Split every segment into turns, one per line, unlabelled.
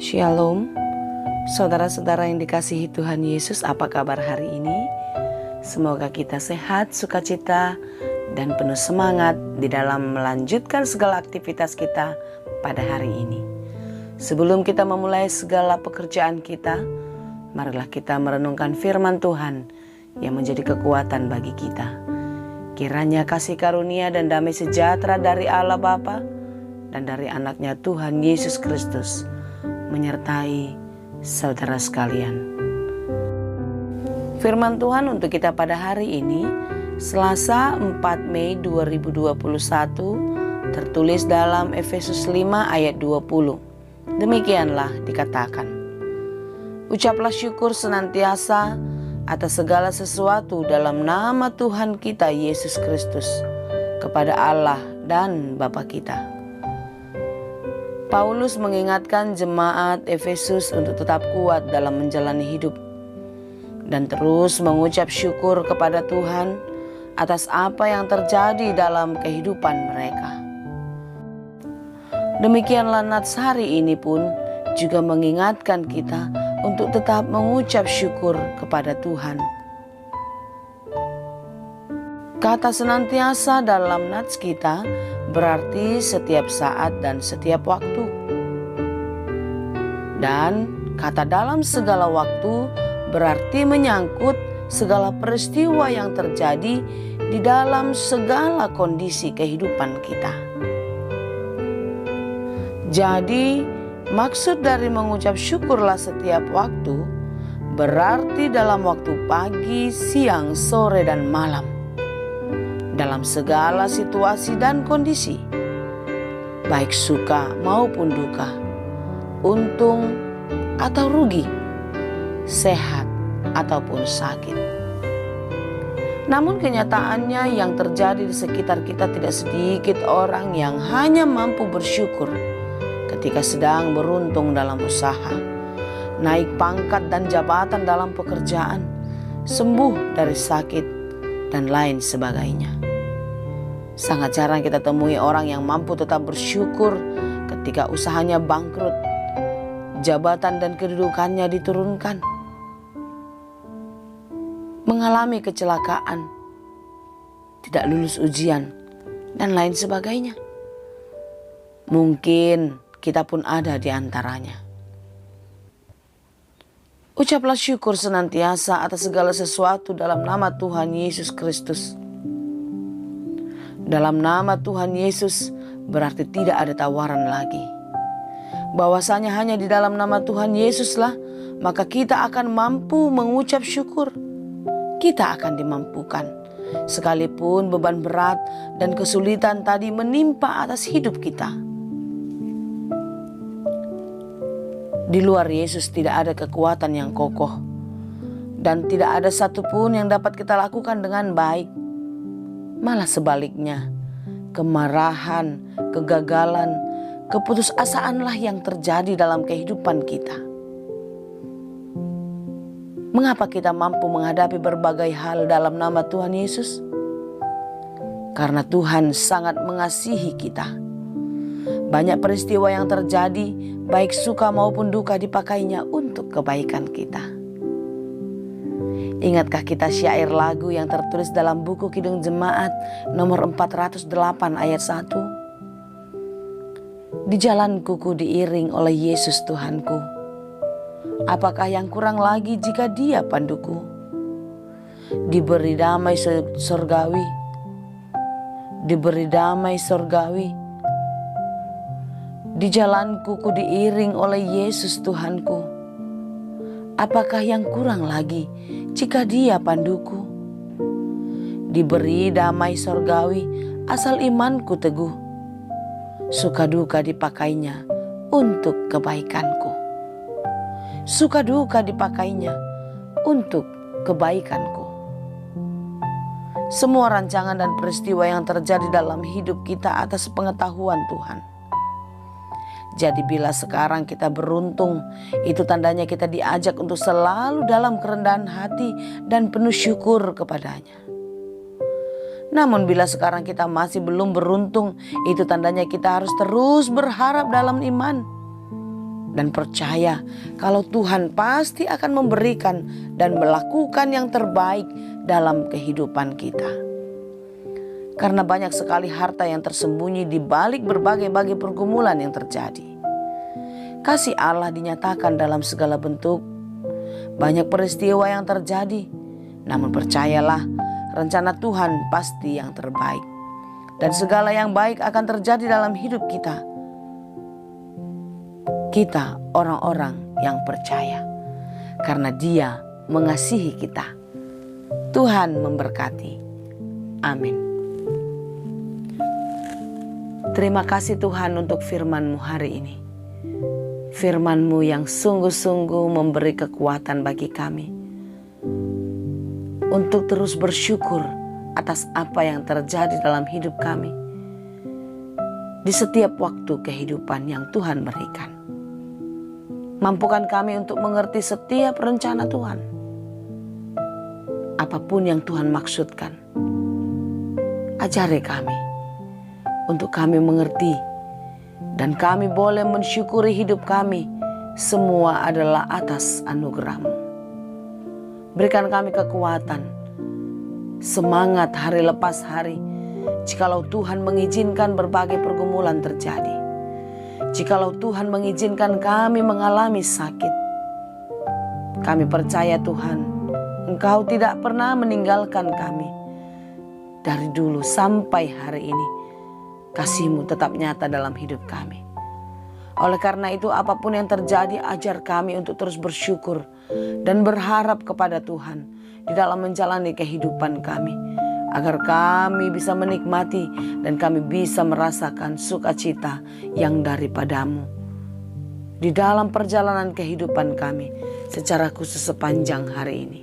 Shalom, saudara-saudara yang dikasihi Tuhan Yesus, apa kabar hari ini? Semoga kita sehat, sukacita, dan penuh semangat di dalam melanjutkan segala aktivitas kita pada hari ini. Sebelum kita memulai segala pekerjaan kita, marilah kita merenungkan firman Tuhan yang menjadi kekuatan bagi kita. Kiranya kasih karunia dan damai sejahtera dari Allah Bapa dan dari anaknya Tuhan Yesus Kristus menyertai saudara sekalian. Firman Tuhan untuk kita pada hari ini, Selasa 4 Mei 2021, tertulis dalam Efesus 5 ayat 20. Demikianlah dikatakan, ucaplah syukur senantiasa atas segala sesuatu dalam nama Tuhan kita Yesus Kristus kepada Allah dan Bapa kita. Paulus mengingatkan jemaat Efesus untuk tetap kuat dalam menjalani hidup dan terus mengucap syukur kepada Tuhan atas apa yang terjadi dalam kehidupan mereka. Demikianlah nats hari ini pun juga mengingatkan kita untuk tetap mengucap syukur kepada Tuhan. Kata senantiasa dalam nats kita berarti setiap saat dan setiap waktu. Dan kata dalam segala waktu berarti menyangkut segala peristiwa yang terjadi di dalam segala kondisi kehidupan kita. Jadi maksud dari mengucap syukurlah setiap waktu berarti dalam waktu pagi, siang, sore, dan malam. Dalam segala situasi dan kondisi, baik suka maupun duka, untung atau rugi, sehat ataupun sakit. Namun kenyataannya yang terjadi di sekitar kita tidak sedikit orang yang hanya mampu bersyukur ketika sedang beruntung dalam usaha, naik pangkat dan jabatan dalam pekerjaan, sembuh dari sakit, dan lain sebagainya. Sangat jarang kita temui orang yang mampu tetap bersyukur ketika usahanya bangkrut, jabatan dan kedudukannya diturunkan, mengalami kecelakaan, tidak lulus ujian, dan lain sebagainya. Mungkin kita pun ada di antaranya. Ucaplah syukur senantiasa atas segala sesuatu dalam nama Tuhan Yesus Kristus. Dalam nama Tuhan Yesus berarti tidak ada tawaran lagi. Bahwasanya hanya di dalam nama Tuhan Yesuslah maka kita akan mampu mengucap syukur. Kita akan dimampukan. Sekalipun beban berat dan kesulitan tadi menimpa atas hidup kita. Di luar Yesus tidak ada kekuatan yang kokoh. Dan tidak ada satupun yang dapat kita lakukan dengan baik. Malah sebaliknya, kemarahan, kegagalan, keputusasaanlah yang terjadi dalam kehidupan kita. Mengapa kita mampu menghadapi berbagai hal dalam nama Tuhan Yesus? Karena Tuhan sangat mengasihi kita. Banyak peristiwa yang terjadi, baik suka maupun duka dipakainya untuk kebaikan kita. Ingatkah kita syair lagu yang tertulis dalam buku Kidung Jemaat nomor 408 ayat 1? Di jalanku ku diiring oleh Yesus Tuhanku. Apakah yang kurang lagi jika Dia panduku? Diberi damai surgawi. Diberi damai surgawi. Di jalanku ku diiring oleh Yesus Tuhanku. Apakah yang kurang lagi jika Dia panduku? Diberi damai sorgawi asal imanku teguh. Suka duka dipakainya untuk kebaikanku. Suka duka dipakainya untuk kebaikanku. Semua rancangan dan peristiwa yang terjadi dalam hidup kita atas pengetahuan Tuhan. Jadi bila sekarang kita beruntung, itu tandanya kita diajak untuk selalu dalam kerendahan hati dan penuh syukur kepadanya. Namun bila sekarang kita masih belum beruntung, itu tandanya kita harus terus berharap dalam iman. dan percaya kalau Tuhan pasti akan memberikan dan melakukan yang terbaik dalam kehidupan kita. Karena banyak sekali harta yang tersembunyi di balik berbagai-bagai pergumulan yang terjadi. Kasih Allah dinyatakan dalam segala bentuk. Banyak peristiwa yang terjadi, namun percayalah, rencana Tuhan pasti yang terbaik. Dan segala yang baik akan terjadi dalam hidup kita. Kita orang-orang yang percaya, karena Dia mengasihi kita. Tuhan memberkati. Amin. Terima kasih Tuhan untuk firman-Mu hari ini. Firman-Mu yang sungguh-sungguh memberi kekuatan bagi kami untuk terus bersyukur atas apa yang terjadi dalam hidup kami di setiap waktu kehidupan yang Tuhan berikan. Mampukan kami untuk mengerti setiap rencana Tuhan. Apapun yang Tuhan maksudkan, ajari kami untuk kami mengerti, dan kami boleh mensyukuri hidup kami. Semua adalah atas anugerah-Mu. Berikan kami kekuatan, semangat hari lepas hari, jikalau Tuhan mengizinkan berbagai pergumulan terjadi. Jikalau Tuhan mengizinkan kami mengalami sakit. Kami percaya Tuhan, Engkau tidak pernah meninggalkan kami. Dari dulu sampai hari ini, kasih-Mu tetap nyata dalam hidup kami. Oleh karena itu, apapun yang terjadi, ajar kami untuk terus bersyukur dan berharap kepada Tuhan di dalam menjalani kehidupan kami, agar kami bisa menikmati dan kami bisa merasakan sukacita yang daripada-Mu di dalam perjalanan kehidupan kami secara khusus sepanjang hari ini.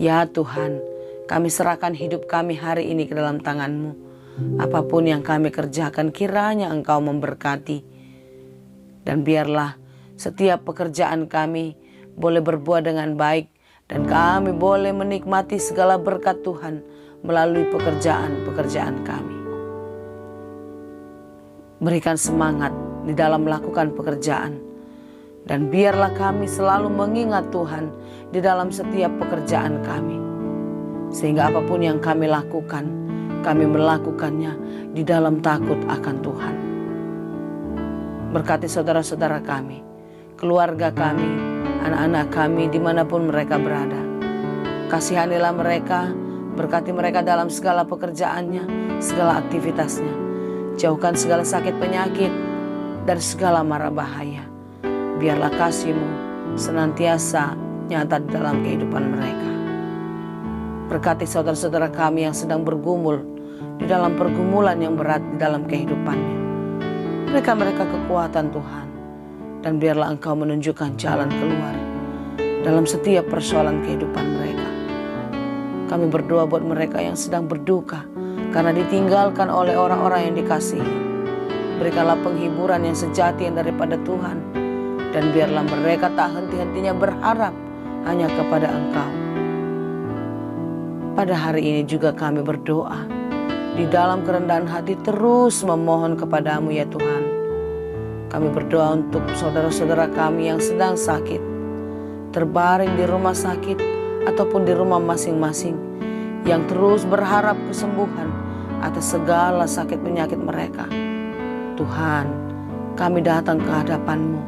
Ya Tuhan, kami serahkan hidup kami hari ini ke dalam tangan-Mu. Apapun yang kami kerjakan, kiranya Engkau memberkati. Dan biarlah setiap pekerjaan kami boleh berbuah dengan baik, dan kami boleh menikmati segala berkat Tuhan melalui pekerjaan-pekerjaan kami. Berikan semangat di dalam melakukan pekerjaan, dan biarlah kami selalu mengingat Tuhan di dalam setiap pekerjaan kami, sehingga apapun yang kami lakukan, kami melakukannya di dalam takut akan Tuhan. Berkati saudara-saudara kami, keluarga kami, anak-anak kami dimanapun mereka berada. Kasihanilah mereka, berkati mereka dalam segala pekerjaannya, segala aktivitasnya. Jauhkan segala sakit penyakit dan segala mara bahaya. Biarlah kasih-Mu senantiasa nyata di dalam kehidupan mereka. Berkati saudara-saudara kami yang sedang bergumul di dalam pergumulan yang berat di dalam kehidupannya. Berikan mereka kekuatan Tuhan, dan biarlah Engkau menunjukkan jalan keluar dalam setiap persoalan kehidupan mereka. Kami berdoa buat mereka yang sedang berduka karena ditinggalkan oleh orang-orang yang dikasihi. Berikanlah penghiburan yang sejati yang daripada Tuhan, dan biarlah mereka tak henti-hentinya berharap hanya kepada Engkau. Pada hari ini juga kami berdoa, di dalam kerendahan hati terus memohon kepada-Mu ya Tuhan. Kami berdoa untuk saudara-saudara kami yang sedang sakit, terbaring di rumah sakit ataupun di rumah masing-masing, yang terus berharap kesembuhan atas segala sakit penyakit mereka. Tuhan, kami datang ke hadapan-Mu,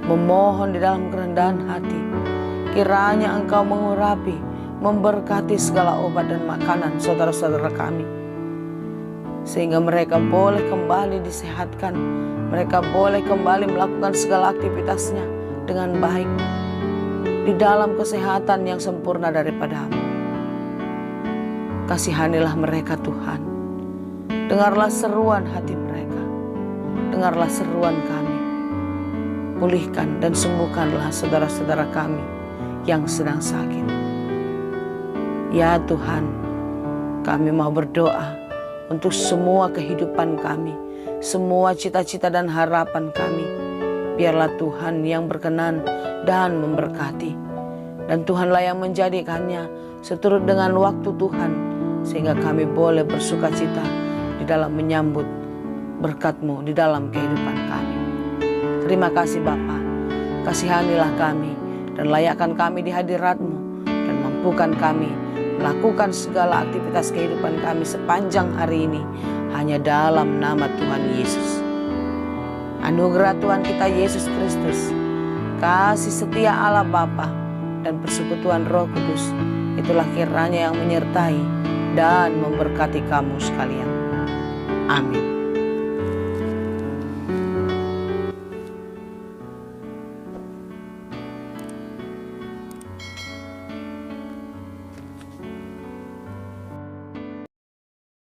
memohon di dalam kerendahan hati. Kiranya Engkau mengurapi, memberkati segala obat dan makanan saudara-saudara kami, sehingga mereka boleh kembali disehatkan, mereka boleh kembali melakukan segala aktivitasnya dengan baik, di dalam kesehatan yang sempurna daripada-Mu. Kasihanilah mereka Tuhan. Dengarlah seruan hati mereka, dengarlah seruan kami. Pulihkan dan sembuhkanlah saudara-saudara kami yang sedang sakit. Ya Tuhan, kami mau berdoa untuk semua kehidupan kami, semua cita-cita dan harapan kami. Biarlah Tuhan yang berkenan dan memberkati, dan Tuhanlah yang menjadikannya seturut dengan waktu Tuhan, sehingga kami boleh bersukacita di dalam menyambut berkat-Mu di dalam kehidupan kami. Terima kasih Bapa. Kasihanilah kami dan layakkan kami di hadirat-Mu, dan mampukan kami melakukan segala aktivitas kehidupan kami sepanjang hari ini hanya dalam nama Tuhan Yesus. Anugerah Tuhan kita Yesus Kristus, kasih setia Allah Bapa, dan persekutuan Roh Kudus, itulah kiranya yang menyertai dan memberkati kamu sekalian. Amin.